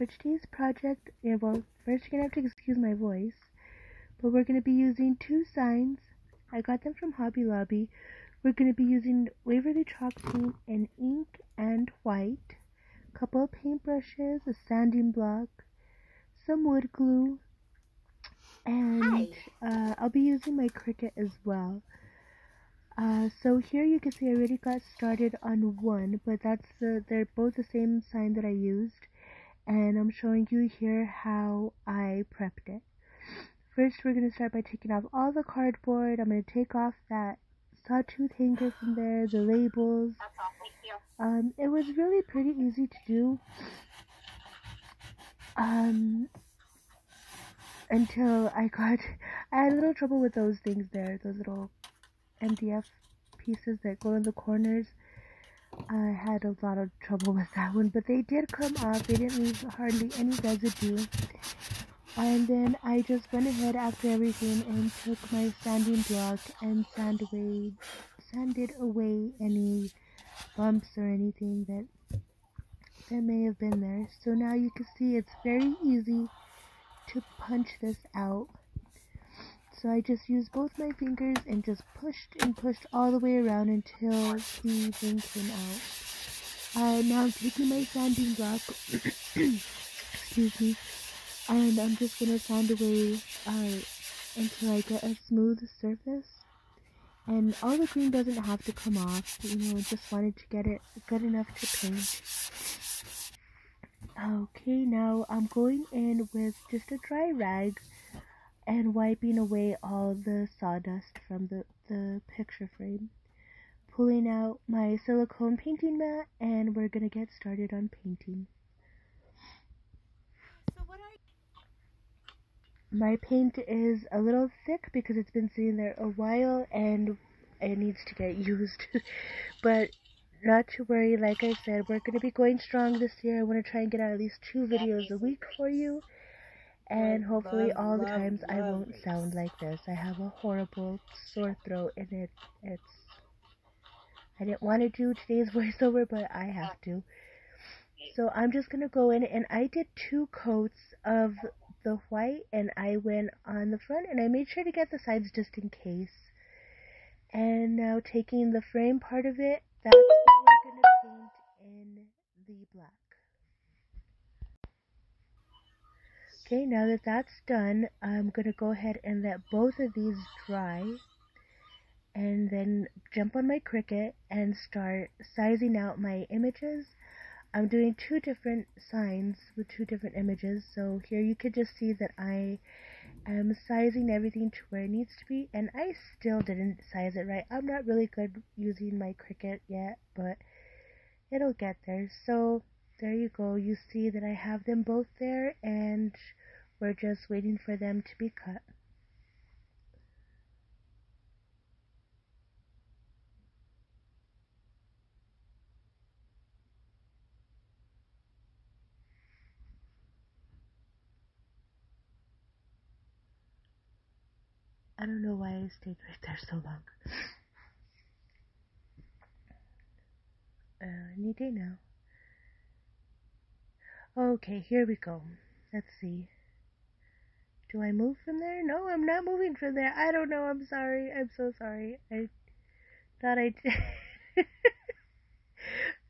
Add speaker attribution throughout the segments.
Speaker 1: today's project, well, first you're going to have to excuse my voice, but we're going to be using two signs. I got them from Hobby Lobby. We're going to be using Waverly chalk paint in ink and white, a couple of paintbrushes, a sanding block, some wood glue, and I'll be using my Cricut as well. So here you can see I already got started on one, but they're both the same sign that I used, and I'm showing you here how I prepped it. First, we're going to start by taking off all the cardboard. I'm going to take off that sawtooth hanger from there, the labels. It was really pretty easy to do until I had a little trouble with those things there, those little MDF pieces that go in the corners. I had a lot of trouble with that one, but they did come off. They didn't leave hardly any residue. And then I just went ahead after everything and took my sanding block and sanded away any bumps or anything that may have been there. So now you can see it's very easy to punch this out. So I just used both my fingers and just pushed all the way around until the thing came out. Now I'm taking my sanding block, excuse me, and I'm just going to sand away until I get a smooth surface. And all the green doesn't have to come off, just wanted to get it good enough to paint. Okay, now I'm going in with just a dry rag and wiping away all the sawdust from the picture frame. Pulling out my silicone painting mat, and we're going to get started on painting. My paint is a little thick because it's been sitting there a while and it needs to get used. But not to worry, like I said, we're going to be going strong this year. I want to try and get out at least 2 videos a week for you. And hopefully all the times I won't sound like this. I have a horrible sore throat and I didn't want to do today's voiceover, but I have to. So I'm just going to go in, and I did 2 coats of the white, and I went on the front, and I made sure to get the sides just in case. And now taking the frame part of it, that's what we're going to paint in the black. Okay, now that that's done, I'm going to go ahead and let both of these dry, and then jump on my Cricut and start sizing out my images. I'm doing 2 different signs with 2 different images, so here you could just see that I am sizing everything to where it needs to be, and I still didn't size it right. I'm not really good using my Cricut yet, but it'll get there. So there you go. You see that I have them both there, and we're just waiting for them to be cut. I don't know why I stayed right there so long. Any day now. Okay, here we go. Let's see. Do I move from there? No, I'm not moving from there. I don't know. I'm sorry. I'm so sorry. I thought I did.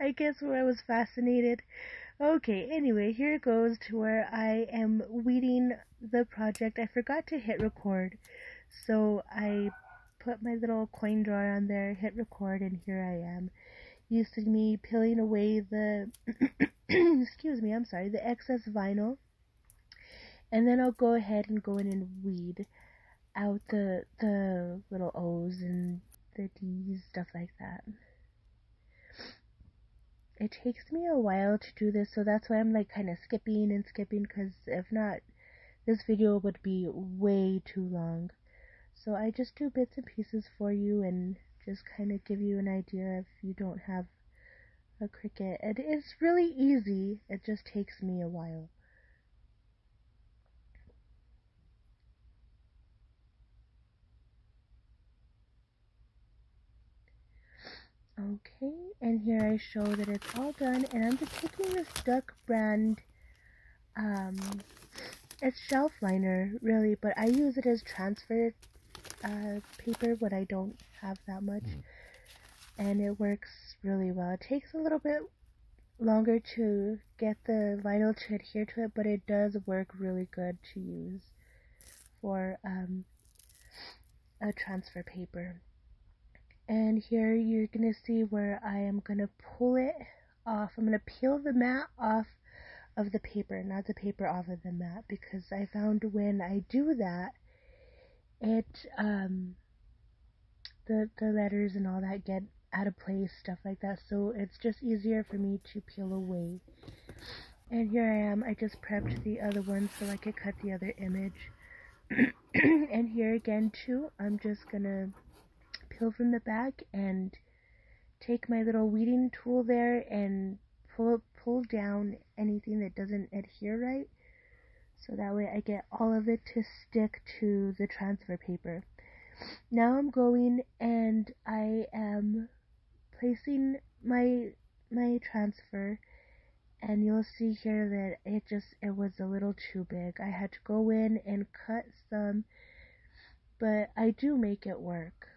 Speaker 1: I guess where I was fascinated. Okay, anyway, here goes to where I am weeding the project. I forgot to hit record. So I put my little coin drawer on there, hit record, and here I am. You see me peeling away the, excuse me, I'm sorry, the excess vinyl. And then I'll go ahead and go in and weed out the little O's and the D's, stuff like that. It takes me a while to do this, so that's why I'm like kind of skipping, because if not, this video would be way too long. So I just do bits and pieces for you and just kind of give you an idea if you don't have a Cricut. And it's really easy, it just takes me a while. Okay, and here I show that it's all done, and I'm just taking this duck brand um, it's shelf liner, really, but I use it as transfer paper when I don't have that much, and it works really well. It takes a little bit longer to get the vinyl to adhere to it, but it does work really good to use for a transfer paper. And here you're gonna see where I am gonna pull it off. I'm gonna peel the mat off of the paper, not the paper off of the mat, because I found when I do that, it the letters and all that get out of place, stuff like that, so it's just easier for me to peel away. And here I am, I just prepped the other one so I could cut the other image. And here again too, I'm just gonna peel from the back and take my little weeding tool there and pull down anything that doesn't adhere right, so that way I get all of it to stick to the transfer paper. Now I'm going and I am placing my transfer, and you'll see here that it was a little too big. I had to go in and cut some, but I do make it work.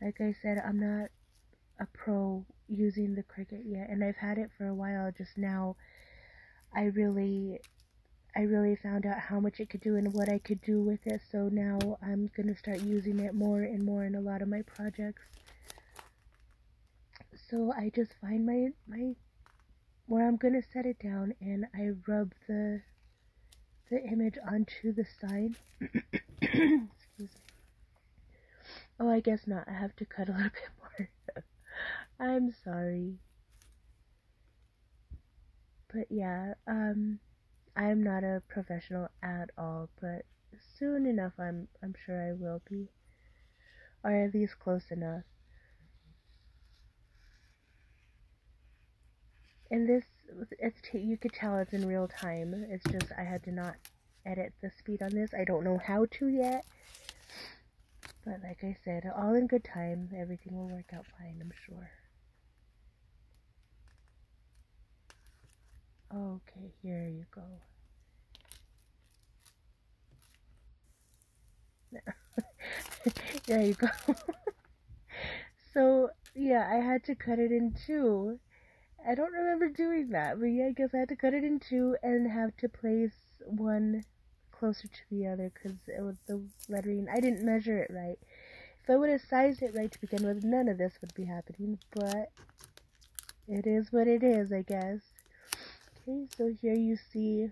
Speaker 1: Like I said, I'm not a pro using the Cricut yet, and I've had it for a while. Just now I really found out how much it could do and what I could do with it, so now I'm gonna start using it more and more in a lot of my projects. So I just find my where I'm gonna set it down, and I rub the image onto the side. Excuse me. Oh, I guess not. I have to cut a little bit more. I'm sorry. But yeah, I'm not a professional at all, but soon enough I'm sure I will be. Or at least close enough. And this, you could tell it's in real time. It's just I had to not edit the speed on this. I don't know how to yet. But like I said, all in good time. Everything will work out fine, I'm sure. Okay, here you go. There you go. So, yeah, I had to cut it in two. I don't remember doing that, but yeah, I guess I had to cut it in two and have to place one closer to the other because it was the lettering. I didn't measure it right. If I would have sized it right to begin with, none of this would be happening, but it is what it is, I guess. Okay, so here you see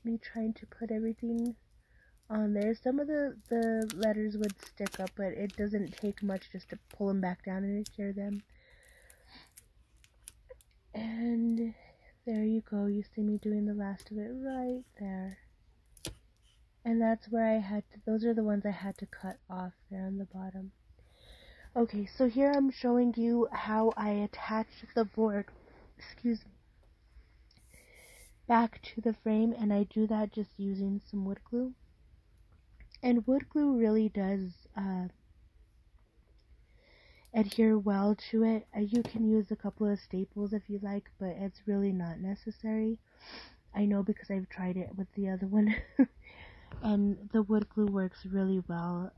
Speaker 1: me trying to put everything on there. Some of the letters would stick up, but it doesn't take much just to pull them back down and adhere them. And there you go, you see me doing the last of it right there. And that's where I had to, those are the ones I had to cut off there on the bottom. Okay, so here I'm showing you how I attach the board, excuse me, back to the frame, and I do that just using some wood glue. And wood glue really does adhere well to it. You can use a couple of staples if you like, but it's really not necessary. I know because I've tried it with the other one. And the wood glue works really well.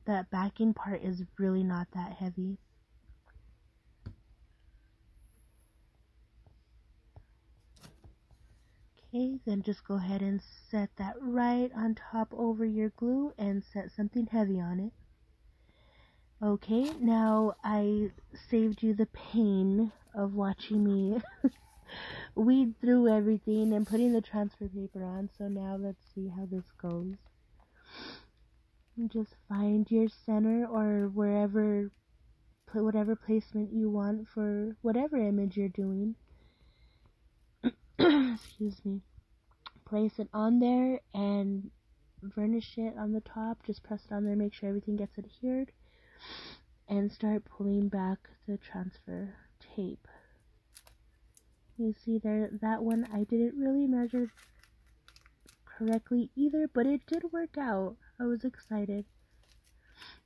Speaker 1: That backing part is really not that heavy. Okay, then just go ahead and set that right on top over your glue and set something heavy on it. Okay, now I saved you the pain of watching me weed through everything and putting the transfer paper on, so now let's see how this goes. And just find your center or wherever, put whatever placement you want for whatever image you're doing. Excuse me. Place it on there and varnish it on the top. Just press it on there, make sure everything gets adhered, and start pulling back the transfer tape. You see there, that one I didn't really measure correctly either, but it did work out. I was excited.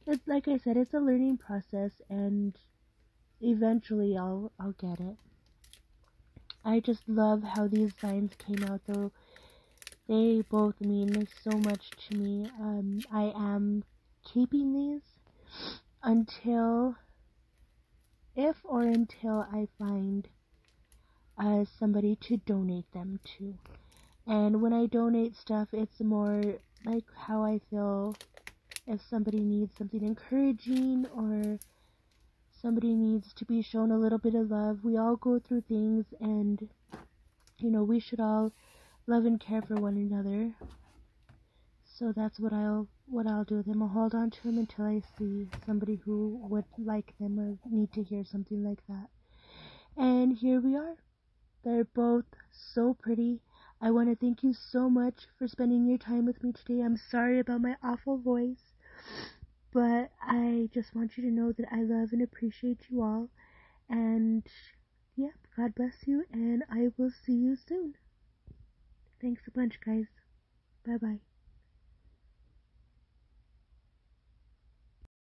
Speaker 1: It's like I said, it's a learning process, and eventually I'll get it. I just love how these signs came out, though. They both mean so much to me. I am keeping these until I find somebody to donate them to. And when I donate stuff, it's more like how I feel. If somebody needs something encouraging, or somebody needs to be shown a little bit of love, we all go through things, and we should all love and care for one another. So that's what I'll do with them. I'll hold on to them until I see somebody who would like them or need to hear something like that. And here we are. They're both so pretty. I want to thank you so much for spending your time with me today. I'm sorry about my awful voice, but I just want you to know that I love and appreciate you all. And yeah, God bless you, and I will see you soon. Thanks a bunch, guys. Bye-bye.